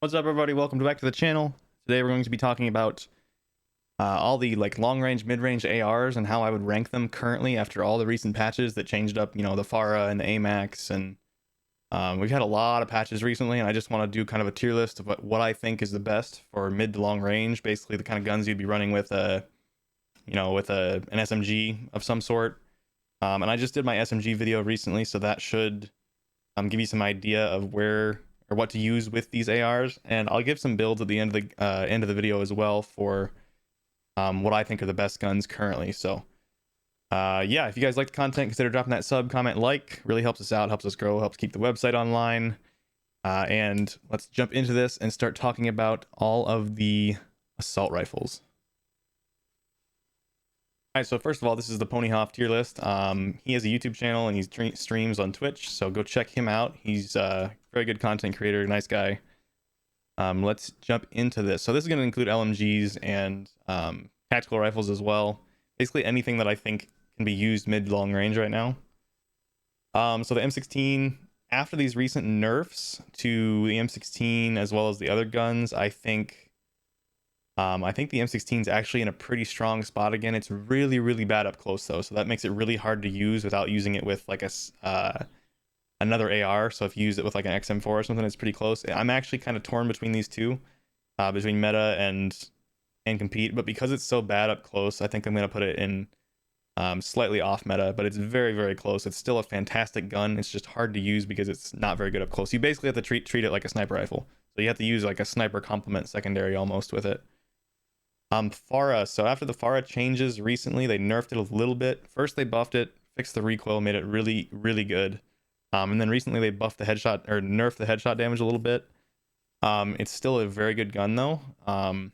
What's up, everybody? Welcome back to the channel. Today we're going to be talking about all the long-range, mid-range ARs and how I would rank them currently after all the recent patches that changed up, the FARA and the AMAX, and we've had a lot of patches recently, and I just want to do kind of a tier list of what I think is the best for mid to long range. Basically, the kind of guns you'd be running with an SMG of some sort. And I just did my SMG video recently, so that should give you some idea of where or what to use with these ARs, and I'll give some builds at the end of the video as well for what I think are the best guns currently. So yeah, if you guys like the content, consider dropping that sub, comment, like. Really helps us out, helps us grow, helps keep the website online. And let's jump into this and start talking about all of the assault rifles. All right, so first of all, this is the Ponyhoff tier list. He has a YouTube channel and he streams on Twitch, so go check him out. He's a very good content creator, nice guy. Let's jump into this. So this is going to include LMGs and tactical rifles as well. Basically anything that I think can be used mid-long range right now. So the M16, after these recent nerfs to the M16 as well as the other guns, I think the M16 is actually in a pretty strong spot again. It's really, really bad up close though, so that makes it really hard to use without using it with like another AR. So if you use it with like an XM4 or something, it's pretty close. I'm actually kind of torn between these two, between meta and compete, but because it's so bad up close, I think I'm gonna put it in slightly off meta, but it's very, very close. It's still a fantastic gun. It's just hard to use because it's not very good up close. You basically have to treat it like a sniper rifle. So you have to use like a sniper complement secondary almost with it. FARA. So after the FARA changes recently, they nerfed it a little bit. First they buffed it, fixed the recoil, made it really, really good. And then recently they buffed the headshot, or nerfed the headshot damage a little bit. It's still a very good gun though. I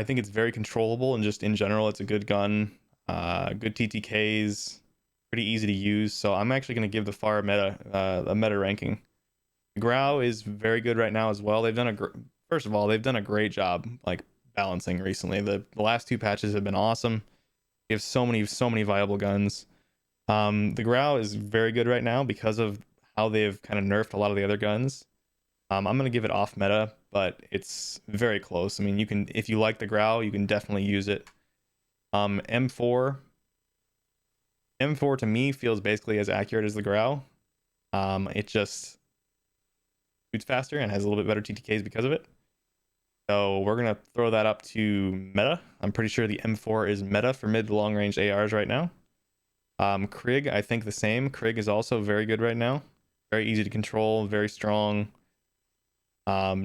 think it's very controllable, and just in general, it's a good gun. Good TTKs, pretty easy to use. So I'm actually going to give the FARA a meta ranking. The Grau is very good right now as well. They've done first of all, they've done a great job like balancing recently. The last two patches have been awesome. You have so many viable guns. The Grau is very good right now because of how they've kind of nerfed a lot of the other guns. I'm gonna give it off meta, but it's very close. I mean, you can, if you like the Grau, you can definitely use it. M4 to me feels basically as accurate as the Grau. It just shoots faster and has a little bit better TTKs because of it. So we're going to throw that up to meta. I'm pretty sure the M4 is meta for mid to long range ARs right now. Krig, I think the same. Krig is also very good right now. Very easy to control, very strong.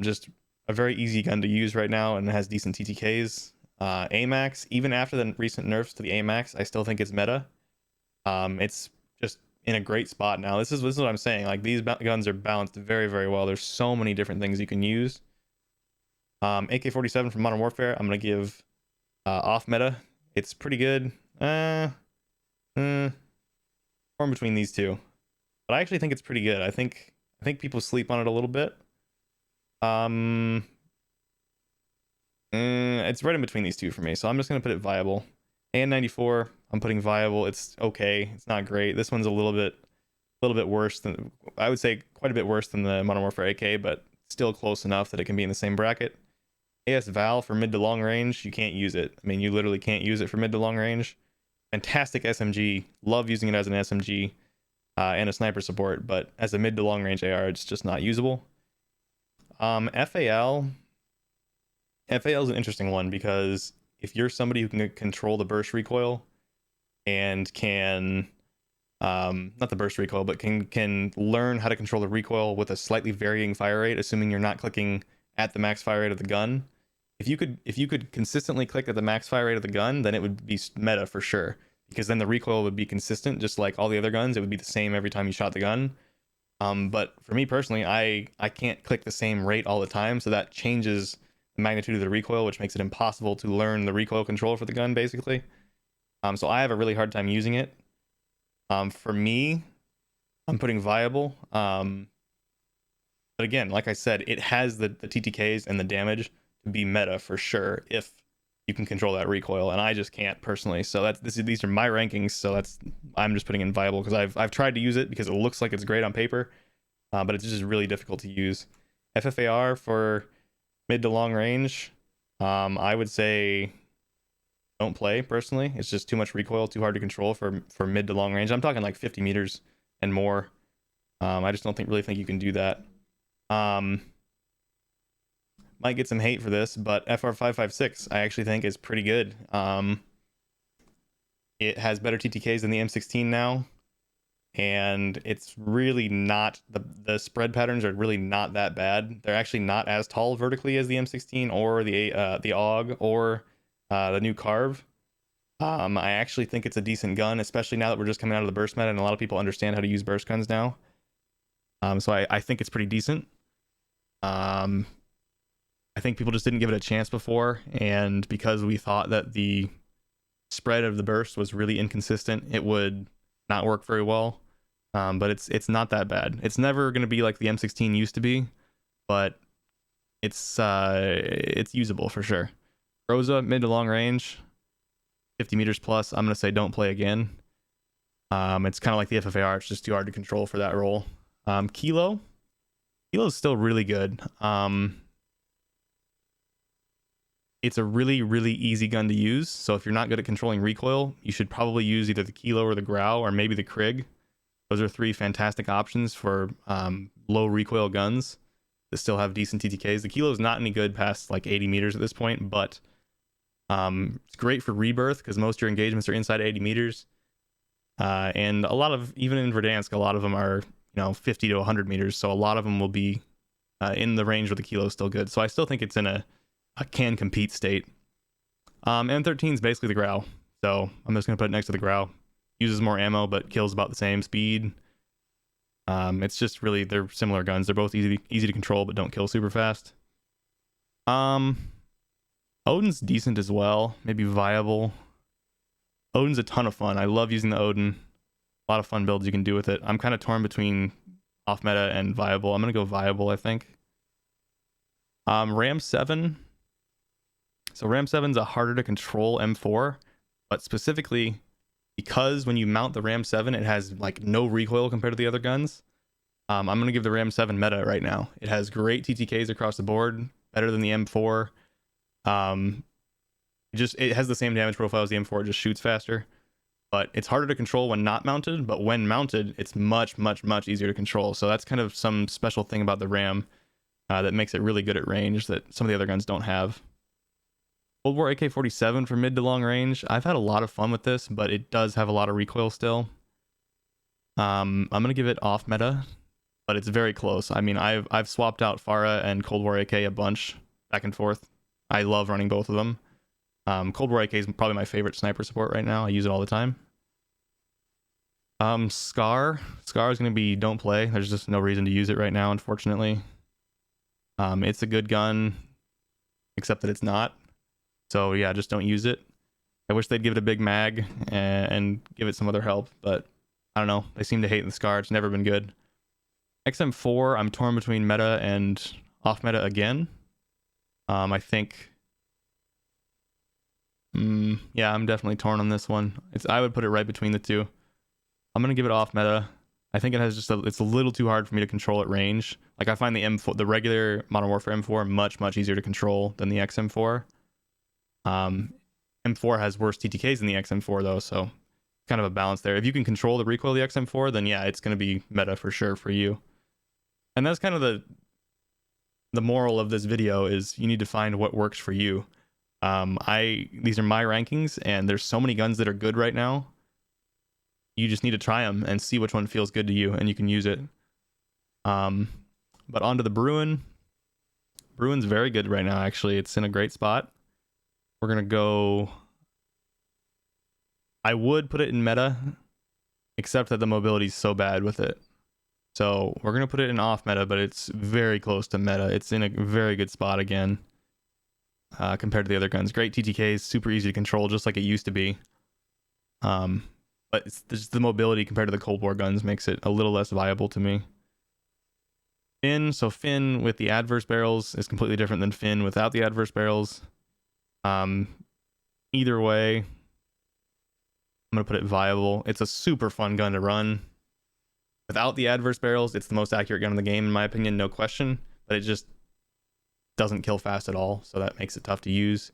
Just a very easy gun to use right now, and it has decent TTKs. AMAX, even after the recent nerfs to the AMAX, I still think it's meta. It's just in a great spot now. This is what I'm saying. Like, these guns are balanced very, very well. There's so many different things you can use. AK-47 from Modern Warfare, I'm gonna give off meta. It's pretty good. Torn between these two, but I actually think it's pretty good. I think people sleep on it a little bit. It's right in between these two for me, so I'm just gonna put it viable. AN-94, I'm putting viable. It's okay. It's not great. This one's a little bit worse than, I would say, quite a bit worse than the Modern Warfare AK, but still close enough that it can be in the same bracket. AS Val for mid to long range, you can't use it. I mean, you literally can't use it for mid to long range. Fantastic SMG, love using it as an SMG and a sniper support, but as a mid to long range AR, it's just not usable. FAL is an interesting one because if you're somebody who can control the burst recoil and can not the burst recoil, but can learn how to control the recoil with a slightly varying fire rate, assuming you're not clicking at the max fire rate of the gun. If you could consistently click at the max fire rate of the gun, then it would be meta for sure, because then the recoil would be consistent, just like all the other guns. It would be the same every time you shot the gun. But for me personally, I can't click the same rate all the time, so that changes the magnitude of the recoil, which makes it impossible to learn the recoil control for the gun, basically. So I have a really hard time using it. For me, I'm putting viable. But again, like I said, it has the TTKs and the damage to be meta for sure if you can control that recoil, and I just can't personally. So these are my rankings. So I'm just putting in viable because I've tried to use it because it looks like it's great on paper, but it's just really difficult to use. FFAR for mid to long range, I would say don't play personally. It's just too much recoil, too hard to control for mid to long range. I'm talking like 50 meters and more. I just don't really think you can do that. Might get some hate for this, but FR556 I actually think is pretty good. It has better TTKs than the M16 now, and it's really not, the spread patterns are really not that bad. They're actually not as tall vertically as the M16 or the AUG or the new Carve. I actually think it's a decent gun, especially now that we're just coming out of the burst meta and a lot of people understand how to use burst guns now. So I think it's pretty decent. I think people just didn't give it a chance before, and because we thought that the spread of the burst was really inconsistent, it would not work very well. But it's not that bad. It's never going to be like the M16 used to be, but it's usable for sure. Rosa, mid to long range, 50 meters plus, I'm going to say don't play again. It's kind of like the FFAR. It's just too hard to control for that role. Kilo is still really good. It's a really, really easy gun to use. So if you're not good at controlling recoil, you should probably use either the Kilo or the Grau or maybe the Krig. Those are three fantastic options for low recoil guns that still have decent TTKs. The Kilo is not any good past like 80 meters at this point, but it's great for rebirth because most of your engagements are inside 80 meters. And a lot of, even in Verdansk, a lot of them are 50 to 100 meters. So a lot of them will be in the range where the Kilo is still good. So I still think it's in a can compete state. M13 is basically the Grau, so I'm just gonna put it next to the Grau. Uses more ammo but kills about the same speed. It's just really, they're similar guns. They're both easy to control but don't kill super fast. Odin's decent as well, maybe viable. Odin's a ton of fun. I love using the Odin. A lot of fun builds you can do with it. I'm kind of torn between off meta and viable. I'm gonna go viable, I think. Ram 7. So Ram 7's a harder to control M4, but specifically because when you mount the Ram 7, it has like no recoil compared to the other guns. I'm going to give the Ram 7 meta right now. It has great TTKs across the board, better than the M4. It has the same damage profile as the M4, it just shoots faster. But it's harder to control when not mounted, but when mounted, it's much, much, much easier to control. So that's kind of some special thing about the Ram that makes it really good at range that some of the other guns don't have. Cold War AK-47 for mid to long range. I've had a lot of fun with this, but it does have a lot of recoil still. I'm gonna give it off meta, but it's very close. I mean, I've swapped out Farah and Cold War AK a bunch back and forth. I love running both of them. Cold War AK is probably my favorite sniper support right now. I use it all the time. Scar is gonna be don't play. There's just no reason to use it right now, unfortunately. It's a good gun, except that it's not. So yeah, just don't use it. I wish they'd give it a big mag and give it some other help, but I don't know. They seem to hate the Scar. It's never been good. XM4, I'm torn between meta and off meta again. I think, yeah, I'm definitely torn on this one. I would put it right between the two. I'm gonna give it off meta. I think it has it's a little too hard for me to control at range. Like I find the M4, the regular Modern Warfare M4, much easier to control than the XM4. M4 has worse TTKs than the XM4 though, so kind of a balance there. If you can control the recoil of the XM4, then yeah, it's going to be meta for sure for you. And that's kind of the moral of this video, is you need to find what works for you. These are my rankings, and there's so many guns that are good right now. You just need to try them and see which one feels good to you, and you can use it. But onto the Bruin. Bruin's very good right now, actually. It's in a great spot. We're going to go... I would put it in meta, except that the mobility is so bad with it. So we're going to put it in off meta, but it's very close to meta. It's in a very good spot again, compared to the other guns. Great TTKs, super easy to control, just like it used to be. But it's just the mobility compared to the Cold War guns makes it a little less viable to me. Finn, so Finn with the adverse barrels is completely different than Finn without the adverse barrels. Either way, I'm gonna put it viable. It's a super fun gun to run. Without the adverse barrels, it's the most accurate gun in the game, in my opinion, no question. but it just doesn't kill fast at all, so that makes it tough to use.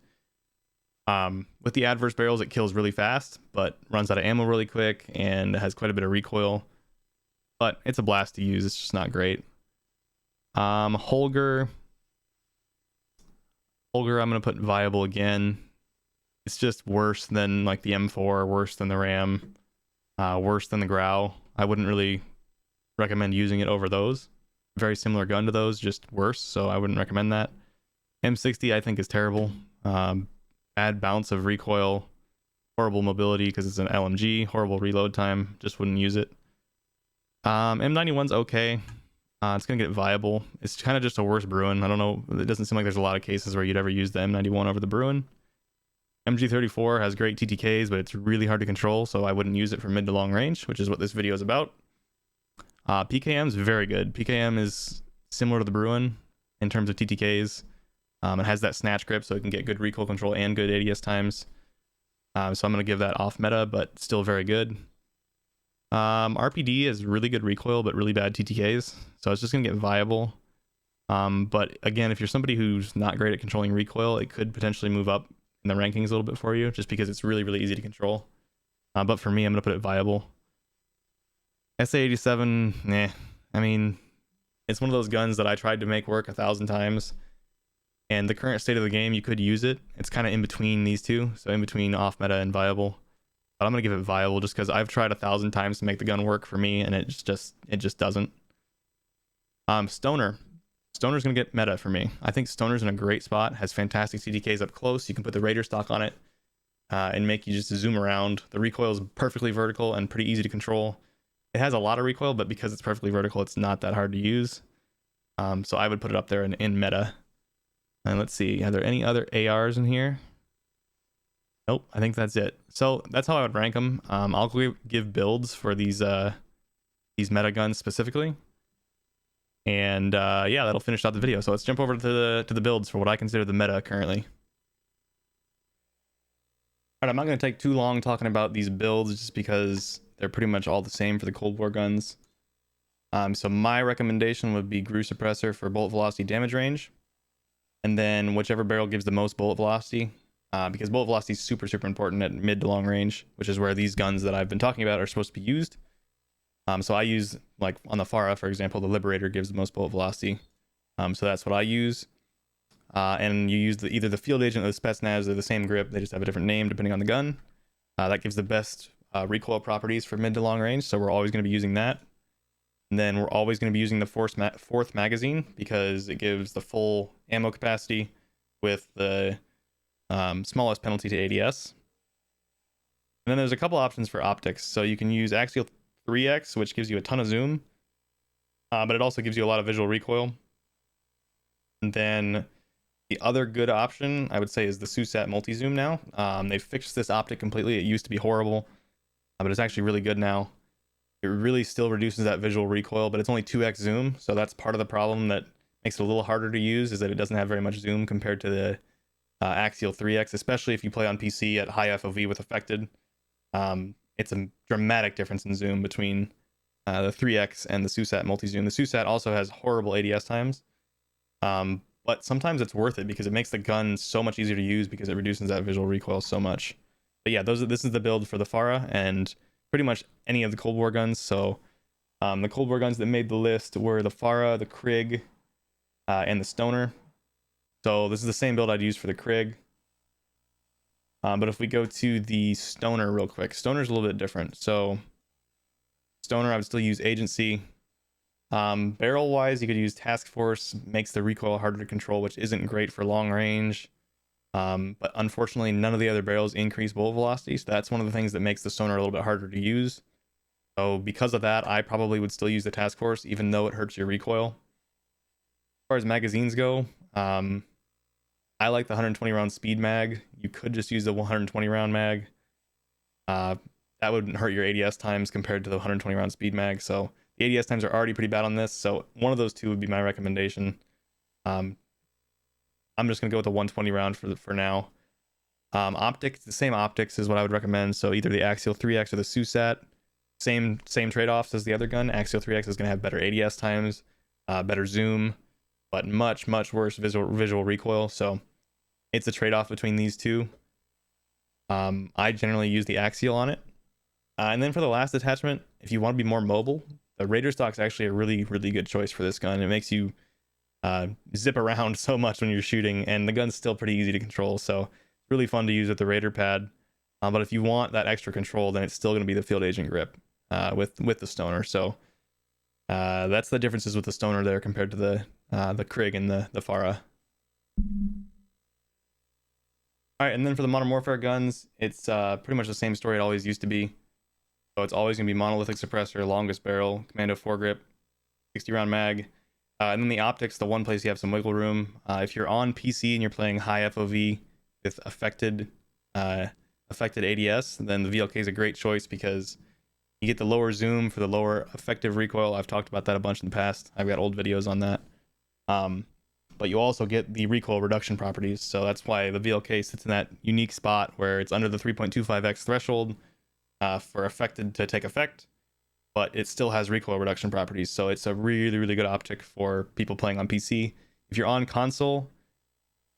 With the adverse barrels, it kills really fast, but runs out of ammo really quick and has quite a bit of recoil. But it's a blast to use. It's just not great. Holger, I'm gonna put viable again. It's just worse than like the M4, worse than the Ram, worse than the Grau. I wouldn't really recommend using it over those. Very similar gun to those, just worse, so I wouldn't recommend that. M60 I think is terrible. Bad bounce of recoil, horrible mobility because it's an LMG, horrible reload time, just wouldn't use it. M91's okay. It's gonna get viable. It's kind of just a worse Bruin. I don't know, it doesn't seem like there's a lot of cases where you'd ever use the M91 over the Bruin. MG34 has great TTKs, but it's really hard to control, so I wouldn't use it for mid to long range, which is what this video is about. PKM is very good. PKM is similar to the Bruin in terms of TTKs. It has that snatch grip, so it can get good recoil control and good ADS times. So I'm going to give that off meta, but still very good. RPD is really good recoil, but really bad TTKs, so it's just going to get viable. But again, if you're somebody who's not great at controlling recoil, it could potentially move up in the rankings a little bit for you, just because it's really, really easy to control. But for me, I'm going to put it viable. SA87, nah. I mean, it's one of those guns that I tried to make work 1,000 times. And the current state of the game, you could use it. It's kind of in between these two, so in between off meta and viable. But I'm gonna give it viable just because I've tried 1,000 times to make the gun work for me, and it just doesn't. Stoner's gonna get meta for me. I think Stoner's in a great spot. Has fantastic CTKs up close. You can put the Raider stock on it and make you just zoom around. The recoil is perfectly vertical and pretty easy to control. It has a lot of recoil, but because it's perfectly vertical, it's not that hard to use. So I would put it up there in meta. And let's see, are there any other ARs in here? Nope, I think that's it. So that's how I would rank them. I'll give builds for these meta guns specifically. And yeah, that'll finish out the video. So let's jump over to the builds for what I consider the meta currently. All right, I'm not going to take too long talking about these builds just because they're pretty much all the same for the Cold War guns. So my recommendation would be Grew Suppressor for bullet velocity damage range. And then whichever barrel gives the most bullet velocity, because bullet velocity is super, super important at mid to long range, which is where these guns that I've been talking about are supposed to be used. So I use, like on the Farah, for example, the Liberator gives the most bullet velocity. So that's what I use. And you use either the Field Agent or the Spetsnaz. They're the same grip, they just have a different name depending on the gun. That gives the best recoil properties for mid to long range, so we're always going to be using that. And then we're always going to be using the fourth magazine because it gives the full ammo capacity with the smallest penalty to ADS. And then there's a couple options for optics. So you can use Axial 3X, which gives you a ton of zoom, but it also gives you a lot of visual recoil. And then the other good option, I would say, is the SUSAT multi-zoom now. They've fixed this optic completely. It used to be horrible, but it's actually really good now. It really still reduces that visual recoil, but it's only 2x zoom, so that's part of the problem that makes it a little harder to use, is that it doesn't have very much zoom compared to the Axial 3X, especially if you play on PC at high FOV with affected. It's a dramatic difference in zoom between the 3X and the SUSAT multi-zoom. The SUSAT also has horrible ADS times, but sometimes it's worth it because it makes the gun so much easier to use because it reduces that visual recoil so much. But yeah, this is the build for the Farah and pretty much any of the Cold War guns. So the Cold War guns that made the list were the Farah, the Krig, and the Stoner. So this is the same build I'd use for the Krig. But if we go to the Stoner real quick, Stoner's a little bit different. So Stoner, I would still use Agency. Barrel wise, you could use Task Force, makes the recoil harder to control, which isn't great for long range. But unfortunately, none of the other barrels increase bullet velocity, so that's one of the things that makes the Stoner a little bit harder to use. So because of that, I probably would still use the Task Force, even though it hurts your recoil. As far as magazines go, I like the 120 round speed mag. You could just use the 120 round mag. That wouldn't hurt your ADS times compared to the 120 round speed mag. So the ADS times are already pretty bad on this, so one of those two would be my recommendation. I'm just gonna go with the 120 round for now. Optics, the same optics is what I would recommend. So either the Axial 3X or the SUSAT. Same trade-offs as the other gun. Axial 3X is gonna have better ADS times, better zoom, but much worse visual recoil. So it's a trade-off between these two. I generally use the axial on it. And then for the last attachment, if you want to be more mobile, the Raider Stock's actually a really good choice for this gun. It makes you zip around so much when you're shooting, and the gun's still pretty easy to control, so it's really fun to use with the Raider pad. But if you want that extra control, then it's still going to be the Field Agent grip with the Stoner. So that's the differences with the Stoner there compared to the Krig and the Farah. All right, and then for the Modern Warfare guns, it's pretty much the same story it always used to be. So it's always going to be monolithic suppressor, longest barrel, commando foregrip, 60 round mag. And then the optics, the one place you have some wiggle room. If you're on PC and you're playing high FOV with affected ADS, then the VLK is a great choice because you get the lower zoom for the lower effective recoil. I've talked about that a bunch in the past. I've got old videos on that. But you also get the recoil reduction properties. So that's why the VLK sits in that unique spot where it's under the 3.25x threshold for affected to take effect, but it still has recoil reduction properties. So it's a really good optic for people playing on PC. If you're on console,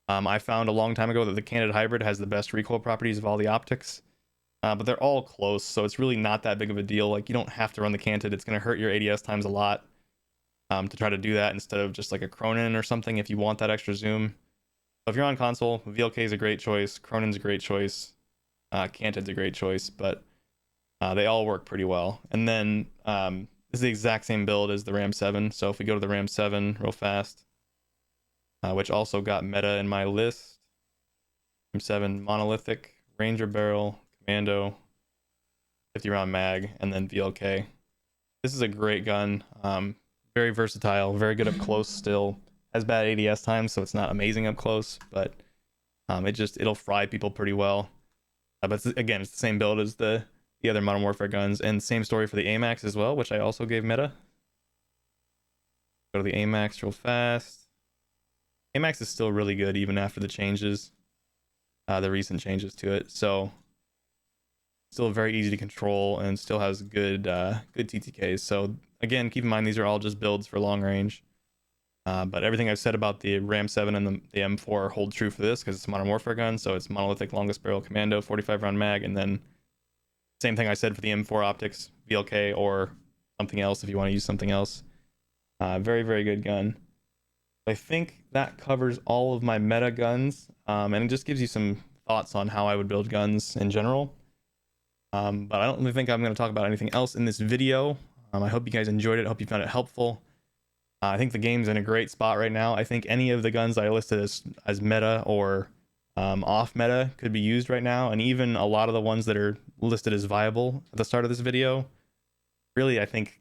I found a long time ago that the Candid Hybrid has the best recoil properties of all the optics, but they're all close, so it's really not that big of a deal. Like, you don't have to run the Candid. It's going to hurt your ADS times a lot to try to do that instead of just like a Cronin or something if you want that extra zoom. So if you're on console, VLK is a great choice, Cronin's a great choice, Candid's a great choice, but they all work pretty well. And then this is the exact same build as the Ram 7. So if we go to the Ram 7 real fast, which also got meta in my list, Ram 7 monolithic, Ranger barrel, commando, 50 round mag, and then VLK. This is a great gun. Very versatile, very good up close still. Has bad ADS times, so it's not amazing up close, but it'll fry people pretty well. But again, it's the same build as the other Modern Warfare guns, and same story for the AMAX as well, which I also gave meta. Go to the AMAX real fast. AMAX is still really good even after the changes, the recent changes to it. So still very easy to control and still has good TTKs. So again, keep in mind these are all just builds for long range. But everything I've said about the Ram 7 and the M4 hold true for this because it's a Modern Warfare gun. So it's monolithic, longest barrel, commando, 45 round mag, and then same thing I said for the M4 optics, VLK, or something else if you want to use something else. Very good gun. I think that covers all of my meta guns, and it just gives you some thoughts on how I would build guns in general. But I don't really think I'm going to talk about anything else in this video. I hope you guys enjoyed it. I hope you found it helpful. I think the game's in a great spot right now. I think any of the guns I listed as meta or off meta could be used right now, and even a lot of the ones that are listed as viable at the start of this video. Really, I think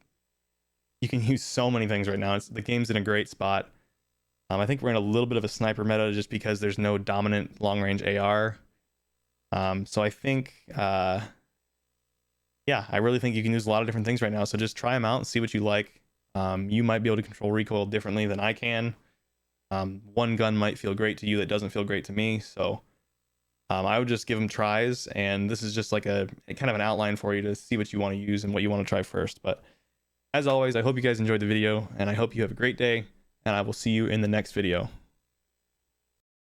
you can use so many things right now. The game's in a great spot. I think we're in a little bit of a sniper meta just because there's no dominant long range AR. So I think yeah, I really think you can use a lot of different things right now. So just try them out and see what you like. You might be able to control recoil differently than I can. One gun might feel great to you that doesn't feel great to me. So I would just give them tries, and this is just like a kind of an outline for you to see what you want to use and what you want to try first. But as always, I hope you guys enjoyed the video, and I hope you have a great day, and I will see you in the next video.